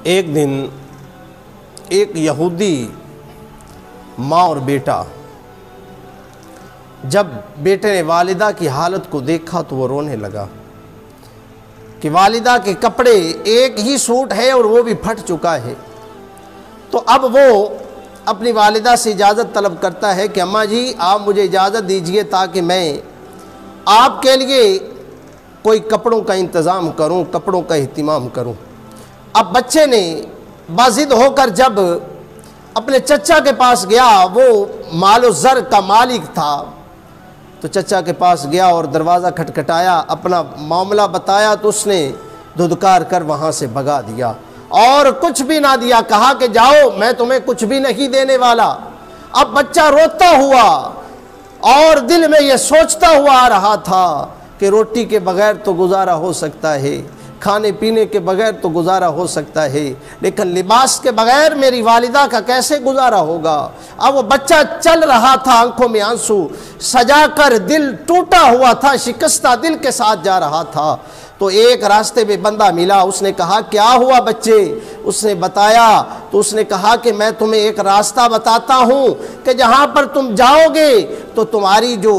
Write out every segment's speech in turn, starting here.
ایک دن ایک یہودی ماں اور بیٹا، جب بیٹے نے والدہ کی حالت کو دیکھا تو وہ رونے لگا کہ والدہ کے کپڑے ایک ہی سوٹ ہے اور وہ بھی پھٹ چکا ہے۔ تو اب وہ اپنی والدہ سے اجازت طلب کرتا ہے کہ اماں جی آپ مجھے اجازت دیجئے تاکہ میں آپ کے لیے کوئی کپڑوں کا انتظام کروں، کپڑوں کا اہتمام کروں۔ اب بچے نے باضد ہو کر جب اپنے چچا کے پاس گیا، وہ مال و زر کا مالک تھا، تو چچا کے پاس گیا اور دروازہ کھٹکھٹایا، اپنا معاملہ بتایا تو اس نے دھدکار کر وہاں سے بھگا دیا اور کچھ بھی نہ دیا، کہا کہ جاؤ میں تمہیں کچھ بھی نہیں دینے والا۔ اب بچہ روتا ہوا اور دل میں یہ سوچتا ہوا آ رہا تھا کہ روٹی کے بغیر تو گزارا ہو سکتا ہے، کھانے پینے کے بغیر تو گزارا ہو سکتا ہے، لیکن لباس کے بغیر میری والدہ کا کیسے گزارا ہوگا۔ اب وہ بچہ چل رہا تھا، آنکھوں میں آنسو سجا کر، دل ٹوٹا ہوا تھا، شکستہ دل کے ساتھ جا رہا تھا۔ تو ایک راستے میں بندہ ملا، اس نے کہا کیا ہوا بچے؟ اس نے بتایا تو اس نے کہا کہ میں تمہیں ایک راستہ بتاتا ہوں کہ جہاں پر تم جاؤ گے تو تمہاری جو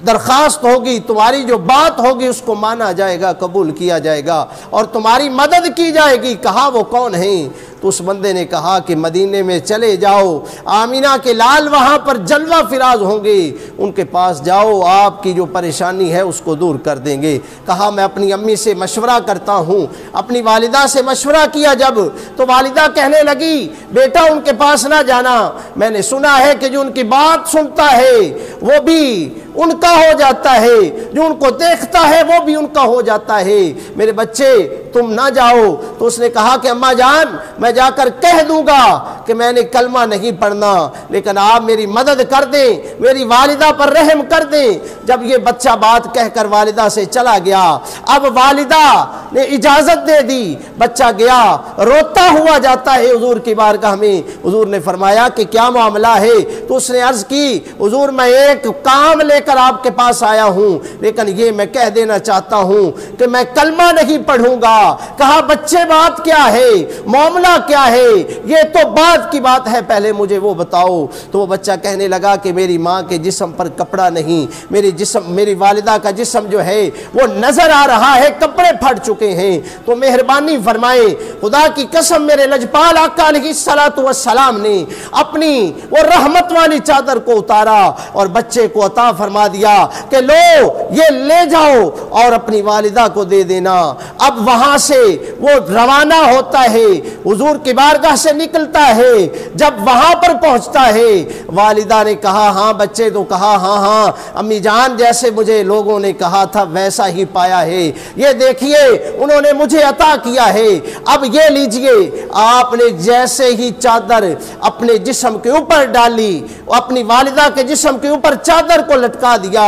درخواست ہوگی، تمہاری جو بات ہوگی اس کو مانا جائے گا، قبول کیا جائے گا اور تمہاری مدد کی جائے گی۔ کہا وہ کون ہیں؟ تو اس بندے نے کہا کہ مدینے میں چلے جاؤ، آمینہ کے لال وہاں پر جلوہ فراز ہوں گے، ان کے پاس جاؤ، آپ کی جو پریشانی ہے اس کو دور کر دیں گے۔ کہا میں اپنی امی سے مشورہ کرتا ہوں، اپنی والدہ سے مشورہ کیا جب، تو والدہ کہنے لگی بیٹا ان کے پاس نہ جانا، میں نے سنا ہے کہ جو ان کی بات سنتا ہے وہ بھی ان کا ہو جاتا ہے، جو ان کو دیکھتا ہے وہ بھی ان کا ہو جاتا ہے، میرے بچے تم نہ جاؤ۔ تو اس نے کہا کہ اماں جان میں جا کر کہہ دوں گا کہ میں نے کلمہ نہیں پڑھنا، لیکن آپ میری مدد کر دیں، میری والدہ پر رحم کر دیں۔ جب یہ بچہ بات کہہ کر والدہ سے چلا گیا، اب والدہ نے اجازت دے دی، بچہ گیا روتا ہوا جاتا ہے حضور کی بارگاہ میں۔ حضور نے فرمایا کہ کیا معاملہ ہے؟ تو اس نے عرض کی حضور میں ایک کام لے کر آپ کے پاس آیا ہوں، لیکن یہ میں کہہ دینا چاہتا ہوں کہ میں کلمہ نہیں پڑھوں گا۔ کہا بچے بات کیا ہے، معاملہ کیا ہے؟ یہ تو بات کی بات ہے، پہلے مجھے وہ بتاؤ۔ تو وہ بچہ کہنے لگا کہ میری ماں کے جسم پر کپڑا نہیں، میری والدہ کا جسم جو ہے وہ نظر آ رہا ہے، کپڑے پھٹ چکے ہیں، تو مہربانی فرمائے خدا کی قسم میرے لجپال آقا علیہ السلام نے اپنی وہ رحمت والی چادر کو اتارا اور بچے کو عطا فرما دیا کہ لو یہ لے جاؤ اور اپنی والدہ کو دے دینا۔ اب وہاں سے وہ روانہ ہوتا ہے، حضور کی بارگاہ سے نکلتا ہے، جب وہاں پر پہنچتا ہے والدہ نے کہا ہاں بچے تو کہا ہاں ہاں امی جان جیسے مجھے لوگوں نے کہا تھا ویسا ہی پایا ہے، یہ دیکھیے انہوں نے مجھے عطا کیا ہے، اب یہ لیجئے۔ آپ نے جیسے ہی چادر اپنے جسم کے اوپر ڈالی، اپنی والدہ کے جسم کے اوپر چادر کو لٹکا دیا،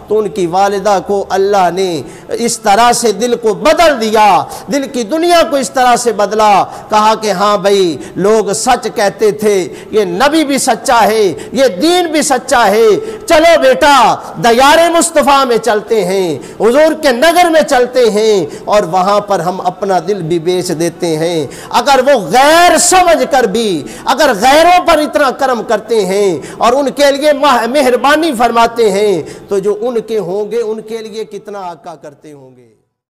تو ان کی والدہ کو اللہ نے اس طرح سے دل کو بدل دیا، دل کی دنیا کو اس طرح سے بدلا، کہا کہ ہاں بھائی لوگ سچ کہتے تھے، یہ نبی بھی سچا ہے، یہ دین بھی سچا ہے، چلو بیٹا دیار مصطفیٰ میں چلتے ہیں، حضور کے نگر میں چلتے ہیں اور وہاں پر ہم اپنا دل بھی بیچ دیتے ہیں۔ اگر وہ غیر سمجھ کر بھی اگر غیروں پر اتنا کرم کرتے ہیں اور ان کے لیے مہربانی فرماتے ہیں تو جو ان کے ہوں گے ان کے لیے کتنا آقا کرتے ہوں گے۔